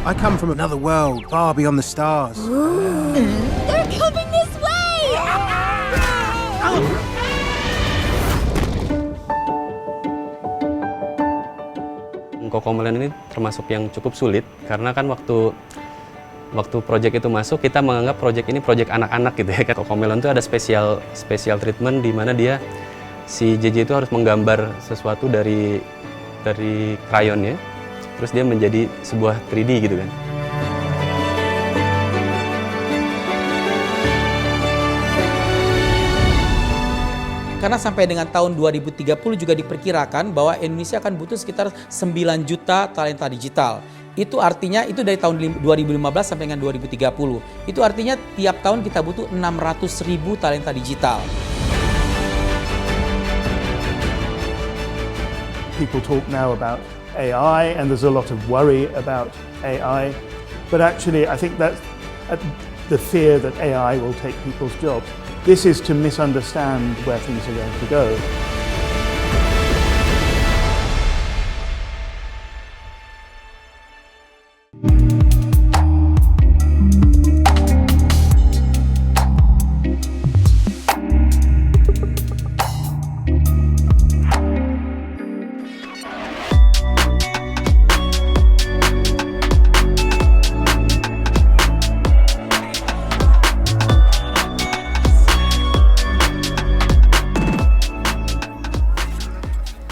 I come from another world, far beyond the stars. They're coming this way! CoComelon ini termasuk yang cukup sulit karena kan waktu proyek itu masuk kita menganggap proyek ini proyek anak-anak gitu ya. CoComelon itu ada special treatment di mana dia si JJ itu harus menggambar sesuatu dari krayonnya, terus dia menjadi sebuah 3D gitu kan. Karena sampai dengan tahun 2030 juga diperkirakan bahwa Indonesia akan butuh sekitar 9 juta talenta digital. Itu artinya, itu dari tahun 2015 sampai dengan 2030. Itu artinya tiap tahun kita butuh 600.000 talenta digital. People talk now about AI and there's a lot of worry about AI. But actually I think that's the fear that AI will take people's jobs. This is to misunderstand where things are going to go.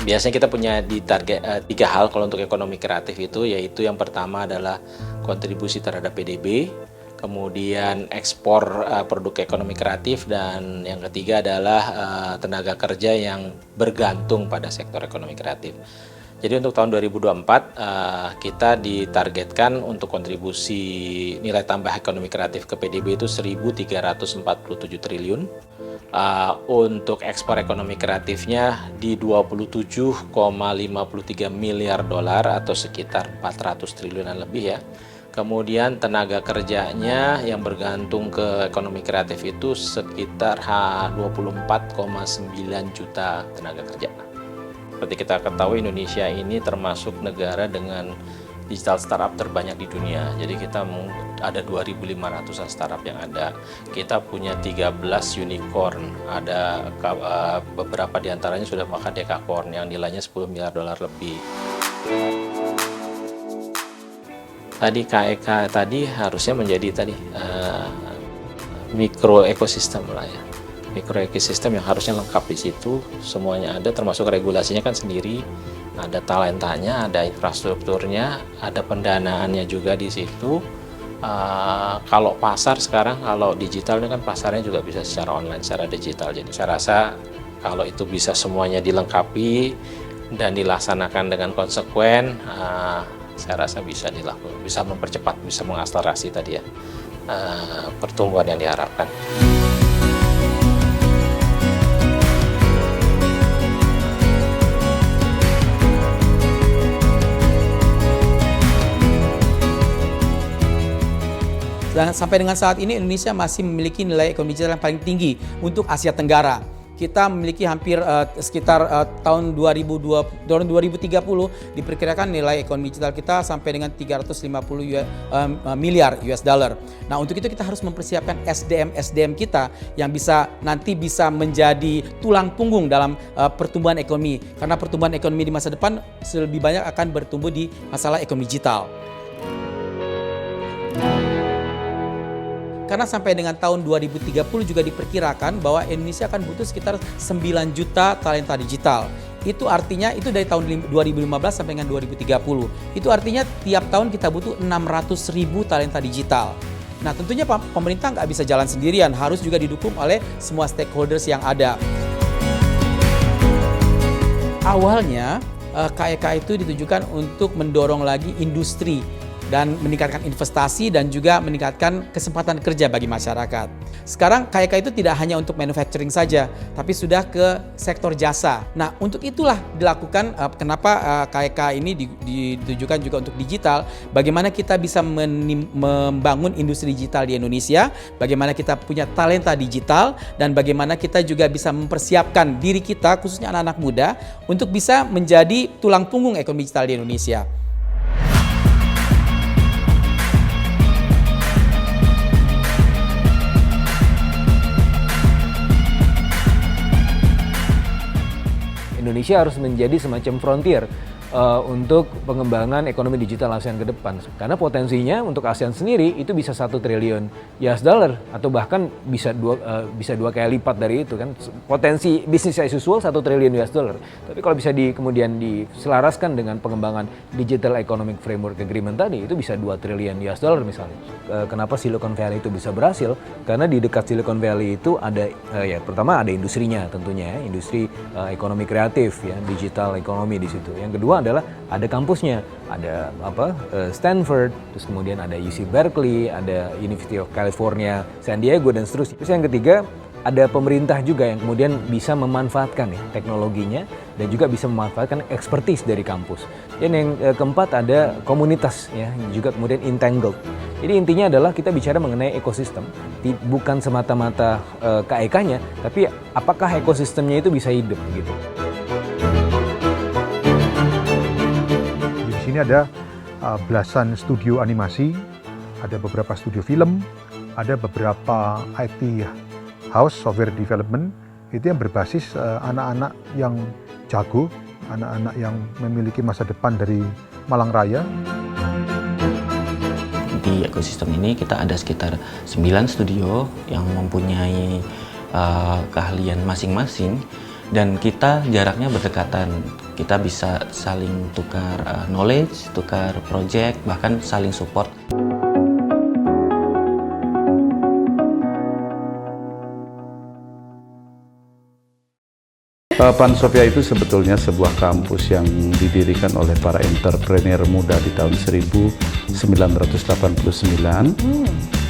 Biasanya kita punya di target 3 hal kalau untuk ekonomi kreatif itu, yaitu yang pertama adalah kontribusi terhadap PDB, kemudian ekspor produk ekonomi kreatif, dan yang ketiga adalah tenaga kerja yang bergantung pada sektor ekonomi kreatif. Jadi untuk tahun 2024 kita ditargetkan untuk kontribusi nilai tambah ekonomi kreatif ke PDB itu 1.347 triliun. Untuk ekspor ekonomi kreatifnya di 27,53 miliar dolar atau sekitar 400 triliunan lebih ya. Kemudian tenaga kerjanya yang bergantung ke ekonomi kreatif itu sekitar 24,9 juta tenaga kerja. Seperti kita ketahui, Indonesia ini termasuk negara dengan digital startup terbanyak di dunia. Jadi kita ada 2.500-an startup yang ada. Kita punya 13 unicorn. Ada beberapa di antaranya sudah makan dekakorn yang nilainya 10 miliar dolar lebih. Tadi KEK tadi harusnya menjadi mikro ekosistem lah ya. Mikro ekosistem yang harusnya lengkap di situ, semuanya ada, termasuk regulasinya kan sendiri, ada talentanya, ada infrastrukturnya, ada pendanaannya juga di situ. Kalau pasar sekarang, kalau digital ini kan pasarnya juga bisa secara online, secara digital. Jadi saya rasa kalau itu bisa semuanya dilengkapi dan dilaksanakan dengan konsekuen, saya rasa bisa dilakukan, bisa mempercepat, bisa mengakselerasi tadi ya pertumbuhan yang diharapkan. Dan sampai dengan saat ini Indonesia masih memiliki nilai ekonomi digital yang paling tinggi untuk Asia Tenggara. Kita memiliki hampir sekitar tahun 2030 diperkirakan nilai ekonomi digital kita sampai dengan 350 miliar US dollar. Nah, untuk itu kita harus mempersiapkan SDM kita yang nanti bisa menjadi tulang punggung dalam pertumbuhan ekonomi. Karena pertumbuhan ekonomi di masa depan lebih banyak akan bertumbuh di masalah ekonomi digital. Karena sampai dengan tahun 2030 juga diperkirakan bahwa Indonesia akan butuh sekitar 9 juta talenta digital. Itu artinya, itu dari tahun 2015 sampai dengan 2030. Itu artinya tiap tahun kita butuh 600.000 talenta digital. Nah, tentunya pemerintah nggak bisa jalan sendirian, harus juga didukung oleh semua stakeholders yang ada. Awalnya, KEK itu ditujukan untuk mendorong lagi industri dan meningkatkan investasi dan juga meningkatkan kesempatan kerja bagi masyarakat. Sekarang KEK itu tidak hanya untuk manufacturing saja, tapi sudah ke sektor jasa. Nah, untuk itulah dilakukan kenapa KEK ini ditujukan juga untuk digital. Bagaimana kita bisa membangun industri digital di Indonesia, bagaimana kita punya talenta digital, dan bagaimana kita juga bisa mempersiapkan diri kita, khususnya anak-anak muda, untuk bisa menjadi tulang punggung ekonomi digital di Indonesia. Indonesia harus menjadi semacam frontier untuk pengembangan ekonomi digital ASEAN ke depan. Karena potensinya untuk ASEAN sendiri itu bisa 1 triliun US dollar atau bahkan bisa dua kali lipat dari itu kan. Potensi bisnis as usual 1 triliun US dollar. Tapi kalau bisa kemudian diselaraskan dengan pengembangan Digital Economic Framework Agreement tadi, itu bisa 2 triliun US dollar misalnya. Kenapa Silicon Valley itu bisa berhasil? Karena di dekat Silicon Valley itu ada pertama ada industrinya tentunya, industri ekonomi kreatif ya, digital ekonomi di situ. Yang kedua adalah ada kampusnya, ada Stanford, terus kemudian ada UC Berkeley, ada University of California, San Diego dan seterusnya. Terus yang ketiga ada pemerintah juga yang kemudian bisa memanfaatkan ya teknologinya dan juga bisa memanfaatkan expertise dari kampus. Dan yang keempat ada komunitas ya, juga kemudian entangled. Jadi intinya adalah kita bicara mengenai ekosistem, bukan semata-mata KEK-nya, tapi apakah ekosistemnya itu bisa hidup gitu. Di sini ada belasan studio animasi, ada beberapa studio film, ada beberapa IT house, software development, itu yang berbasis anak-anak yang jago, anak-anak yang memiliki masa depan dari Malang Raya. Di ekosistem ini kita ada sekitar 9 studio yang mempunyai keahlian masing-masing dan kita jaraknya berdekatan. Kita bisa saling tukar knowledge, tukar project, bahkan saling support. Pansopia itu sebetulnya sebuah kampus yang didirikan oleh para entrepreneur muda di tahun 1989.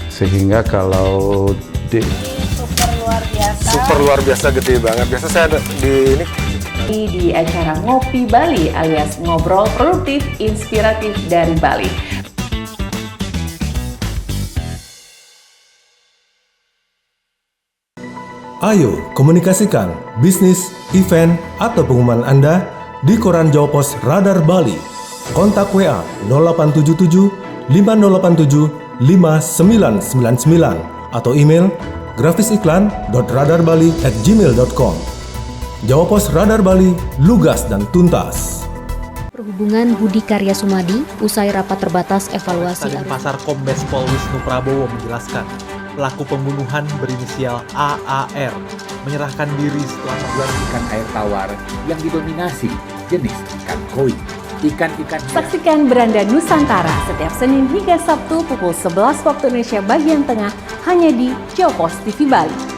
Sehingga kalau super luar biasa gede banget. Biasa saya ada di acara Ngopi Bali alias ngobrol produktif inspiratif dari Bali. Ayo komunikasikan bisnis, event, atau pengumuman Anda di Koran Jawa Pos Radar Bali. Kontak WA 0877 5087 5999 atau email grafisiklan.radarbali@gmail.com. Jawa Pos Radar Bali, lugas dan tuntas. Perhubungan Budi Karya Sumadi, usai rapat terbatas evaluasi Pasar Kombes Pol Wisnu Prabowo menjelaskan, pelaku pembunuhan berinisial AAR menyerahkan diri setelah membuat ikan air tawar yang didominasi jenis ikan koi. Ikan-ikan. Saksikan Beranda Nusantara setiap Senin hingga Sabtu pukul 11 waktu Indonesia bagian tengah hanya di Jawa Pos TV Bali.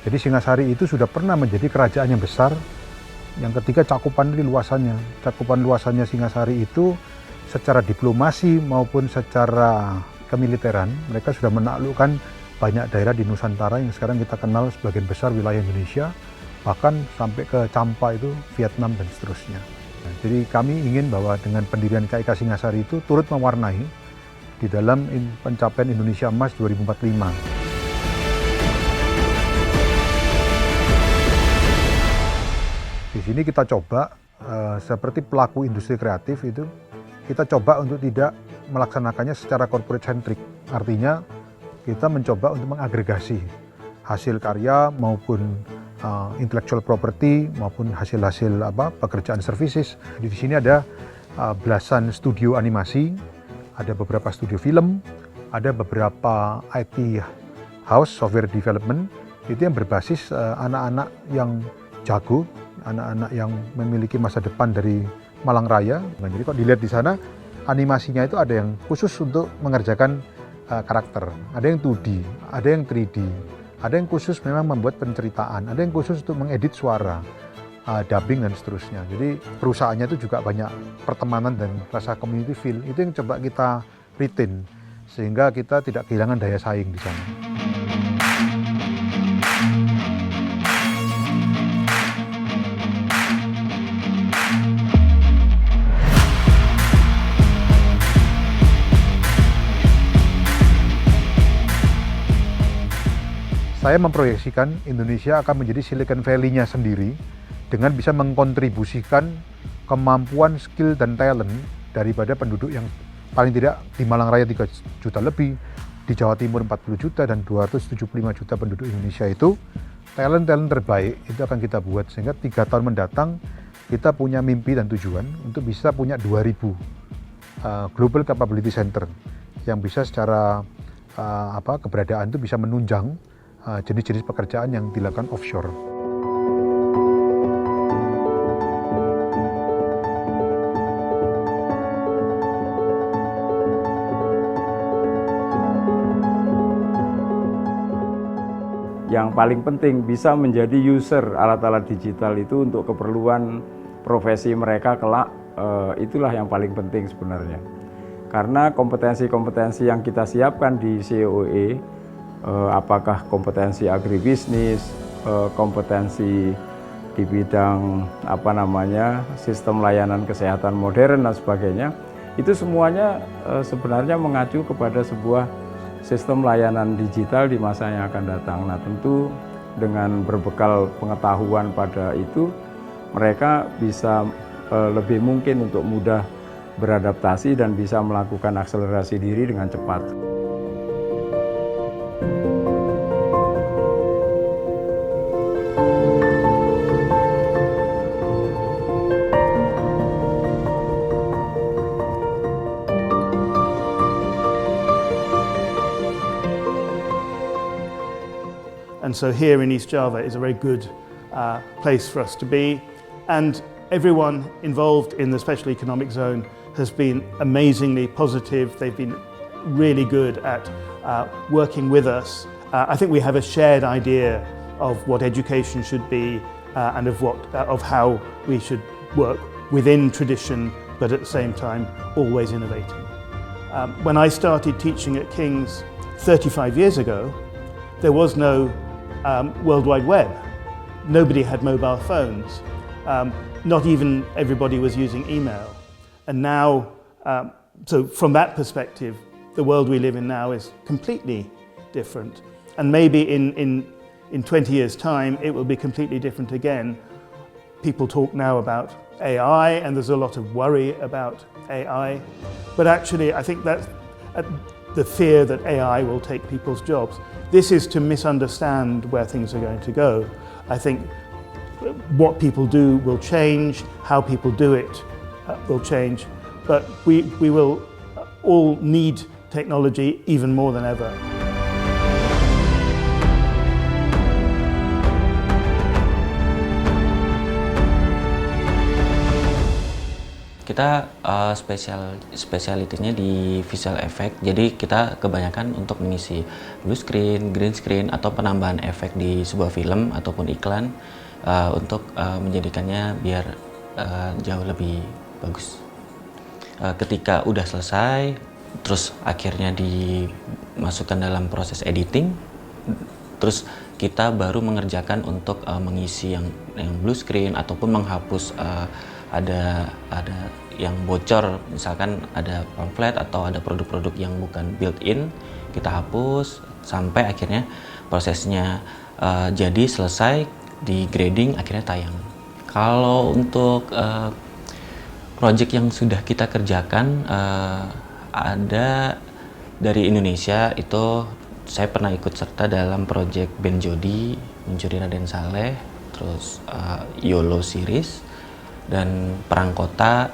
Jadi Singasari itu sudah pernah menjadi kerajaan yang besar. Yang ketiga cakupan luasannya. Cakupan luasannya Singasari itu secara diplomasi maupun secara kemiliteran, mereka sudah menaklukkan banyak daerah di Nusantara yang sekarang kita kenal sebagian besar wilayah Indonesia, bahkan sampai ke Champa itu Vietnam dan seterusnya. Nah, jadi kami ingin bahwa dengan pendirian KIK Singasari itu turut mewarnai di dalam pencapaian Indonesia Emas 2045. Di sini kita coba seperti pelaku industri kreatif itu, kita coba untuk tidak melaksanakannya secara corporate centric. Artinya kita mencoba untuk mengagregasi hasil karya maupun intellectual property maupun hasil-hasil pekerjaan services. Di sini ada belasan studio animasi, ada beberapa studio film, ada beberapa IT house, software development, itu yang berbasis anak-anak yang jago, anak-anak yang memiliki masa depan dari Malang Raya. Nah, jadi kalau dilihat di sana, animasinya itu ada yang khusus untuk mengerjakan karakter, ada yang 2D, ada yang 3D, ada yang khusus memang membuat penceritaan, ada yang khusus untuk mengedit suara, dubbing dan seterusnya. Jadi perusahaannya itu juga banyak pertemanan dan rasa community feel, itu yang coba kita retain sehingga kita tidak kehilangan daya saing di sana. saya memproyeksikan Indonesia akan menjadi Silicon Valley-nya sendiri dengan bisa mengkontribusikan kemampuan, skill, dan talent daripada penduduk yang paling tidak di Malang Raya 3 juta lebih, di Jawa Timur 40 juta, dan 275 juta penduduk Indonesia itu, talent-talent terbaik itu akan kita buat sehingga 3 tahun mendatang kita punya mimpi dan tujuan untuk bisa punya 2000 Global Capability Center yang bisa secara keberadaan itu bisa menunjang jenis-jenis pekerjaan yang dilakukan offshore. Yang paling penting bisa menjadi user alat-alat digital itu untuk keperluan profesi mereka kelak, itulah yang paling penting sebenarnya. Karena kompetensi-kompetensi yang kita siapkan di COE, apakah kompetensi agribisnis, kompetensi di bidang sistem layanan kesehatan modern dan sebagainya, itu semuanya sebenarnya mengacu kepada sebuah sistem layanan digital di masa yang akan datang. Nah, tentu dengan berbekal pengetahuan pada itu, mereka bisa lebih mungkin untuk mudah beradaptasi dan bisa melakukan akselerasi diri dengan cepat. And so here in East Java is a very good place for us to be. And everyone involved in the Special Economic Zone has been amazingly positive. They've been really good at working with us. I think we have a shared idea of what education should be and of how we should work within tradition, but at the same time always innovating. When I started teaching at King's 35 years ago, there was no World Wide Web. Nobody had mobile phones. Not even everybody was using email. And now, so from that perspective, the world we live in now is completely different. And maybe in 20 years' time, it will be completely different again. People talk now about AI, and there's a lot of worry about AI. But actually, I think that's the fear that AI will take people's jobs. This is to misunderstand where things are going to go. I think what people do will change, how people do it will change, but we will all need technology even more than ever. Kita spesialitinya di visual effect, jadi kita kebanyakan untuk mengisi blue screen, green screen, atau penambahan efek di sebuah film ataupun iklan untuk menjadikannya biar jauh lebih bagus. Ketika udah selesai, terus akhirnya dimasukkan dalam proses editing, terus kita baru mengerjakan untuk mengisi yang blue screen ataupun menghapus ada yang bocor, misalkan ada pamflet atau ada produk-produk yang bukan built-in, kita hapus sampai akhirnya prosesnya jadi selesai, di grading, akhirnya tayang. Kalau untuk project yang sudah kita kerjakan, ada dari Indonesia, itu saya pernah ikut serta dalam project Ben Jody, Mencuri Raden Saleh, terus YOLO series, dan Perang Kota,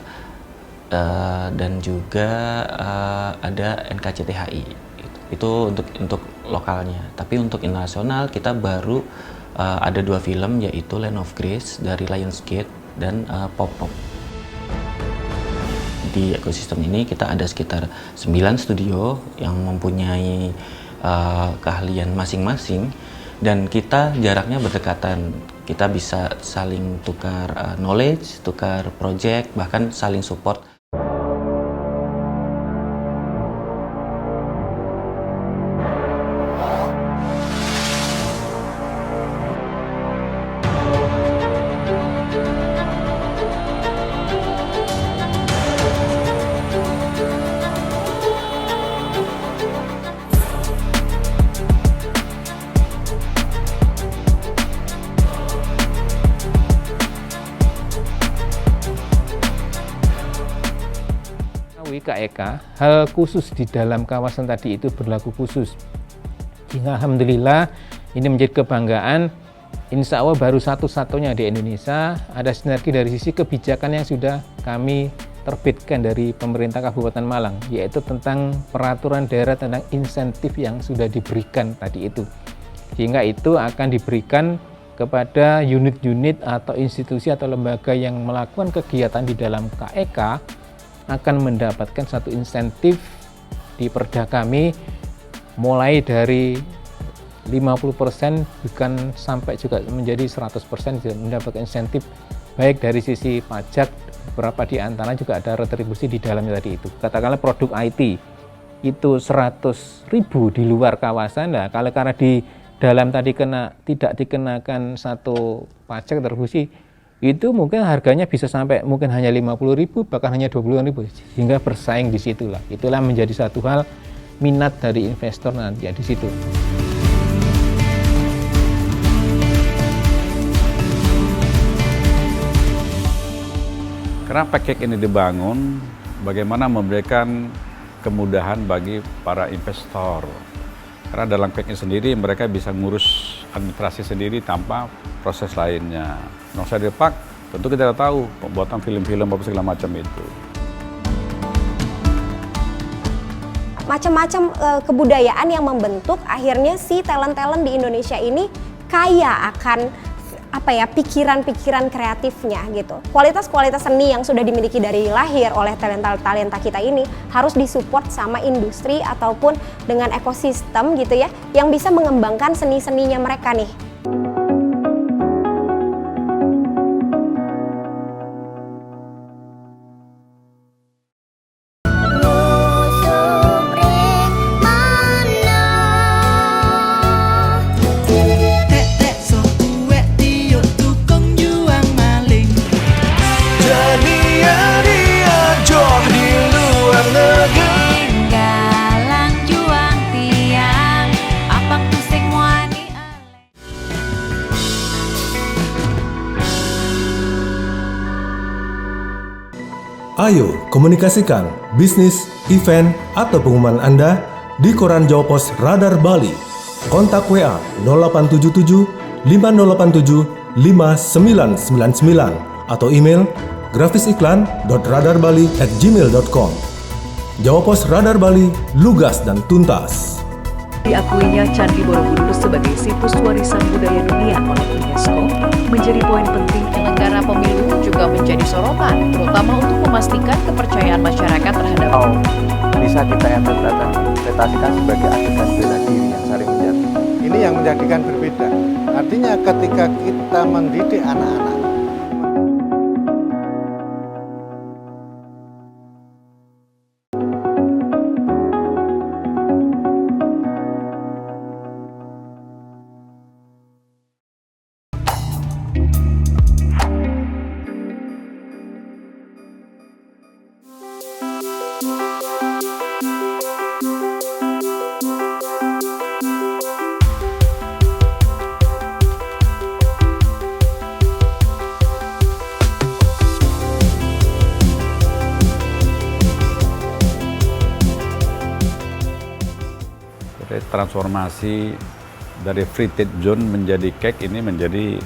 dan juga ada NKCTHI. Itu untuk lokalnya. Tapi untuk internasional kita baru ada 2 film, yaitu Land of Grace dari Lionsgate dan Pop Pop. Di ekosistem ini kita ada sekitar 9 studio yang mempunyai keahlian masing-masing, dan kita jaraknya berdekatan. Kita bisa saling tukar knowledge, tukar project, bahkan saling support. mengakui KEK, hal khusus di dalam kawasan tadi itu berlaku khusus. Sehingga alhamdulillah ini menjadi kebanggaan. Insya Allah baru satu-satunya di Indonesia ada sinergi dari sisi kebijakan yang sudah kami terbitkan dari pemerintah Kabupaten Malang, yaitu tentang peraturan daerah tentang insentif yang sudah diberikan tadi itu. Sehingga itu akan diberikan kepada unit-unit atau institusi atau lembaga yang melakukan kegiatan di dalam KEK akan mendapatkan satu insentif di perda kami mulai dari 50% bukan sampai juga menjadi 100% mendapatkan insentif baik dari sisi pajak, beberapa di antara juga ada retribusi di dalamnya tadi itu. Katakanlah produk IT itu 100.000 di luar kawasan, nah kalau karena di dalam tadi tidak dikenakan satu pajak retribusi itu mungkin harganya bisa sampai mungkin hanya 50.000 bahkan hanya 20.000 sehingga bersaing di situlah. Itulah menjadi satu hal minat dari investor nanti ya di situ. Karena package ini dibangun, bagaimana memberikan kemudahan bagi para investor. Karena dalam package sendiri mereka bisa ngurus administrasi sendiri tanpa proses lainnya. Nongsa Depak tentu kita tahu pembuatan film-film apa segala macam itu. Macam-macam kebudayaan yang membentuk akhirnya si talent-talent di Indonesia ini kaya akan pikiran-pikiran kreatifnya gitu. Kualitas-kualitas seni yang sudah dimiliki dari lahir oleh talenta kita ini harus disupport sama industri ataupun dengan ekosistem gitu ya, yang bisa mengembangkan seni-seninya mereka nih. Ayo komunikasikan bisnis, event, atau pengumuman Anda di Koran Jawa Pos Radar Bali. Kontak WA 0877 5087 5999 atau email grafisiklan.radarbali@gmail.com. Jawa Pos Radar Bali, lugas dan tuntas. Diakuinya Candi Borobudur sebagai situs warisan budaya dunia oleh UNESCO menjadi poin penting. Penyelenggara pemilu juga menjadi sorotan, terutama untuk memastikan kepercayaan masyarakat terhadap bisa kita interpretasikan sebagai adegan bela diri yang saling menjadi. Ini yang menjadikan berbeda. Artinya ketika kita mendidik anak-anak, transformasi dari free trade zone menjadi cake ini menjadi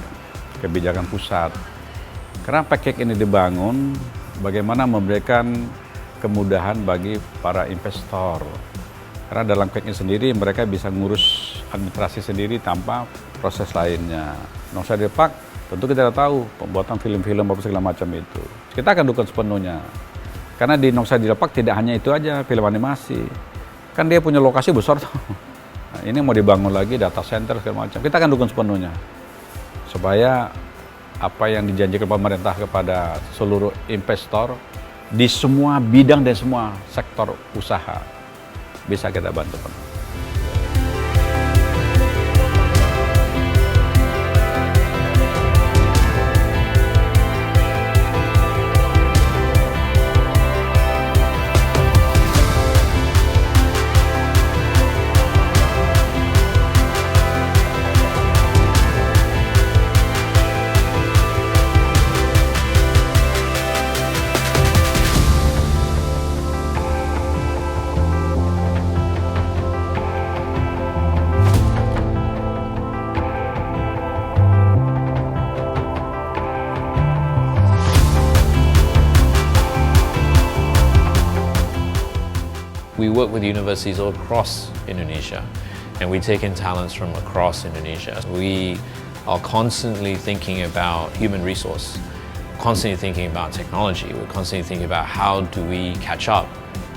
kebijakan pusat. Karena package ini dibangun, bagaimana memberikan kemudahan bagi para investor. Karena dalam cake ini sendiri mereka bisa ngurus administrasi sendiri tanpa proses lainnya. Nongsa Depak tentu kita tahu pembuatan film-film apa segala macam itu. Kita akan dukung sepenuhnya. Karena di Nongsa Depak tidak hanya itu aja film animasi. Kan dia punya lokasi besar tuh. Nah, ini mau dibangun lagi data center segala macam. Kita akan dukung sepenuhnya supaya apa yang dijanjikan pemerintah kepada seluruh investor di semua bidang dan semua sektor usaha bisa kita bantu penuh. We work with universities all across Indonesia, and we take in talents from across Indonesia. We are constantly thinking about human resource, constantly thinking about technology. We're constantly thinking about how do we catch up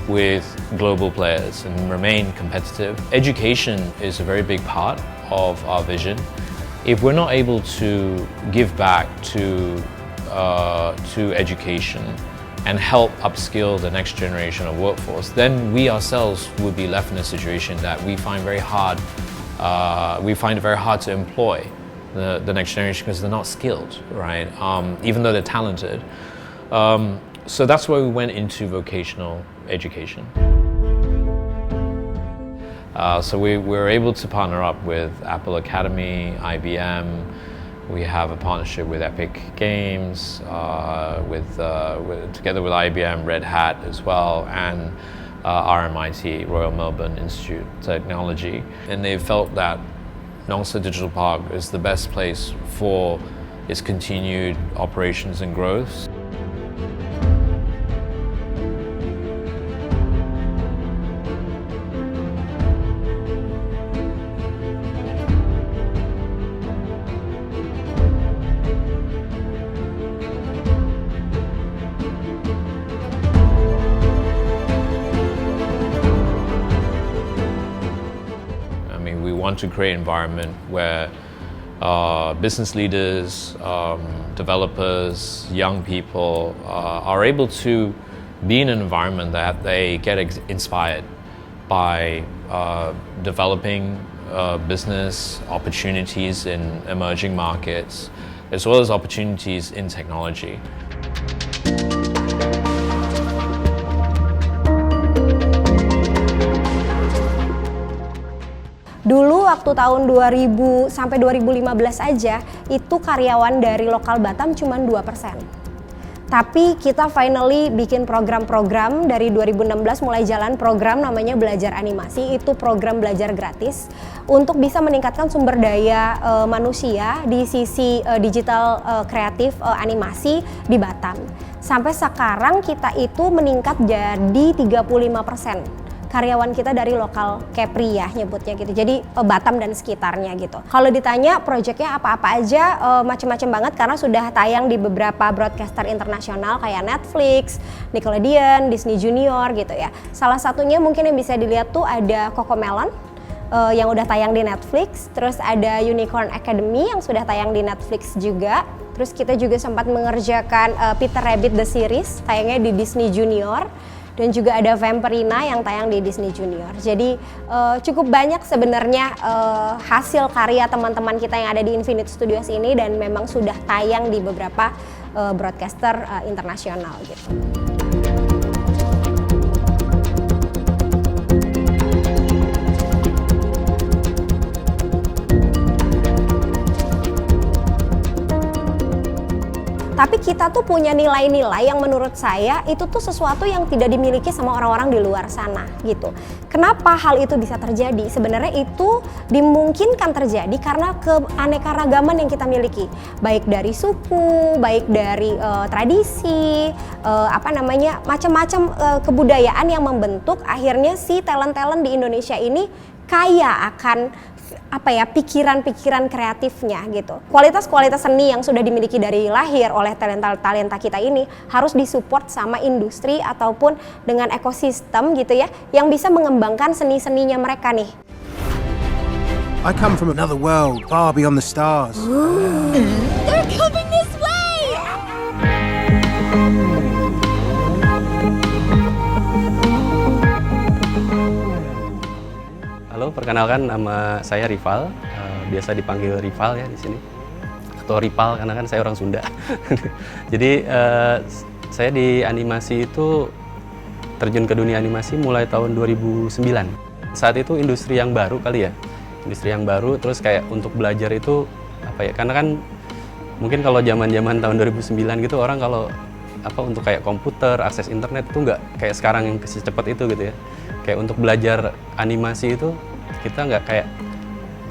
with global players and remain competitive. Education is a very big part of our vision. If we're not able to give back to education and help upskill the next generation of workforce, then we ourselves would be left in a situation that we find very hard. We find it very hard to employ the next generation because they're not skilled, right? Even though they're talented. So that's why we went into vocational education. So we were able to partner up with Apple Academy, IBM. We have a partnership with Epic Games, together with IBM, Red Hat as well, and RMIT, Royal Melbourne Institute of Technology. And they felt that Nongsa Digital Park is the best place for its continued operations and growth. To create an environment where business leaders, developers, young people are able to be in an environment that they get inspired by developing business opportunities in emerging markets, as well as opportunities in technology. Dulu waktu tahun 2000 sampai 2015 aja, itu karyawan dari lokal Batam cuma 2%. Tapi kita finally bikin program-program dari 2016 mulai jalan program namanya Belajar Animasi. Itu program belajar gratis untuk bisa meningkatkan sumber daya manusia di sisi digital kreatif animasi di Batam. Sampai sekarang kita itu meningkat jadi 35%. Karyawan kita dari lokal Kepri ya nyebutnya gitu, jadi Batam dan sekitarnya gitu. Kalau ditanya proyeknya apa-apa aja, macam-macam banget karena sudah tayang di beberapa broadcaster internasional kayak Netflix, Nickelodeon, Disney Junior gitu ya. Salah satunya mungkin yang bisa dilihat tuh ada Cocomelon yang udah tayang di Netflix, terus ada Unicorn Academy yang sudah tayang di Netflix juga. Terus kita juga sempat mengerjakan Peter Rabbit The Series, tayangnya di Disney Junior. Dan juga ada Vampirina yang tayang di Disney Junior. Jadi cukup banyak sebenarnya hasil karya teman-teman kita yang ada di Infinite Studios ini dan memang sudah tayang di beberapa broadcaster internasional gitu. Tapi kita tuh punya nilai-nilai yang menurut saya itu tuh sesuatu yang tidak dimiliki sama orang-orang di luar sana gitu. Kenapa hal itu bisa terjadi? Sebenarnya itu dimungkinkan terjadi karena keanekaragaman yang kita miliki. Baik dari suku, baik dari tradisi, macam-macam kebudayaan yang membentuk akhirnya si talent-talent di Indonesia ini kaya akan pikiran-pikiran kreatifnya gitu. Kualitas-kualitas seni yang sudah dimiliki dari lahir oleh talenta-talenta kita ini harus disupport sama industri ataupun dengan ekosistem gitu ya yang bisa mengembangkan seni-seninya mereka nih. I come from another world, far beyond the stars. They're coming this way! Halo, perkenalkan nama saya Rival, biasa dipanggil Rival ya di sini, atau Ripal karena kan saya orang Sunda. Jadi saya di animasi itu terjun ke dunia animasi mulai tahun 2009. Saat itu industri yang baru kali ya, industri yang baru. Terus kayak untuk belajar itu karena kan mungkin kalau zaman-zaman tahun 2009 gitu orang kalau untuk kayak komputer, akses internet itu nggak kayak sekarang yang secepat itu gitu ya. Kayak untuk belajar animasi itu kita nggak kayak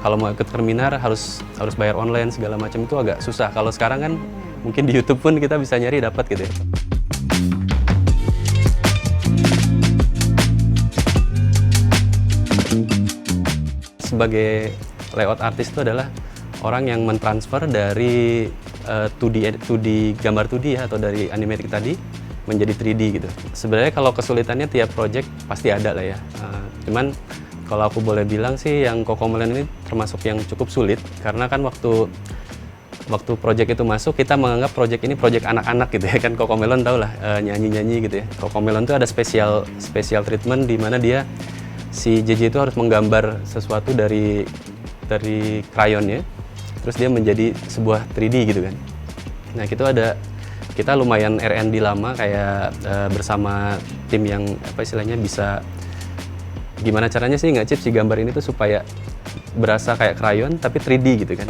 kalau mau ikut seminar harus bayar online segala macam, itu agak susah. Kalau sekarang kan mungkin di YouTube pun kita bisa nyari dapat gitu ya. sebagai layout artist itu adalah orang yang mentransfer dari 2D gambar 2D ya, atau dari animatic tadi menjadi 3D gitu. Sebenarnya kalau kesulitannya tiap project pasti ada lah ya. Cuman kalau aku boleh bilang sih yang CoComelon ini termasuk yang cukup sulit karena kan waktu project itu masuk kita menganggap project ini project anak-anak gitu ya kan. CoComelon tau lah nyanyi-nyanyi gitu ya. CoComelon itu ada special treatment di mana dia si JJ itu harus menggambar sesuatu dari krayonnya, terus dia menjadi sebuah 3D gitu kan. Nah kita lumayan R&D lama kayak bersama tim yang apa istilahnya bisa gimana caranya sih nge-chip si gambar ini tuh supaya berasa kayak krayon tapi 3D gitu kan.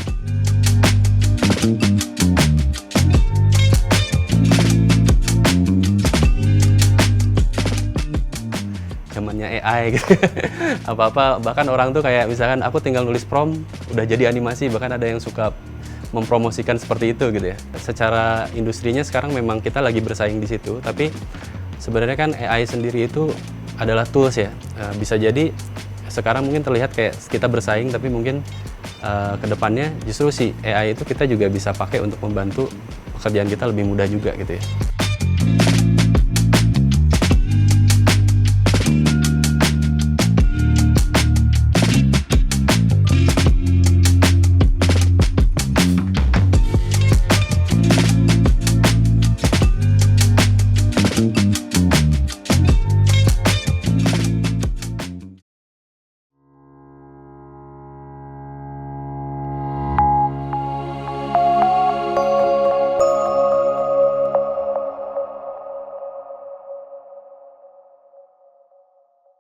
Zamannya AI gitu. Apa-apa bahkan orang tuh kayak misalkan aku tinggal nulis prompt udah jadi animasi, bahkan ada yang suka mempromosikan seperti itu gitu ya. Secara industrinya sekarang memang kita lagi bersaing di situ, tapi sebenarnya kan AI sendiri itu adalah tools ya. Bisa jadi sekarang mungkin terlihat kayak kita bersaing, tapi mungkin kedepannya justru si AI itu kita juga bisa pakai untuk membantu pekerjaan kita lebih mudah juga gitu ya.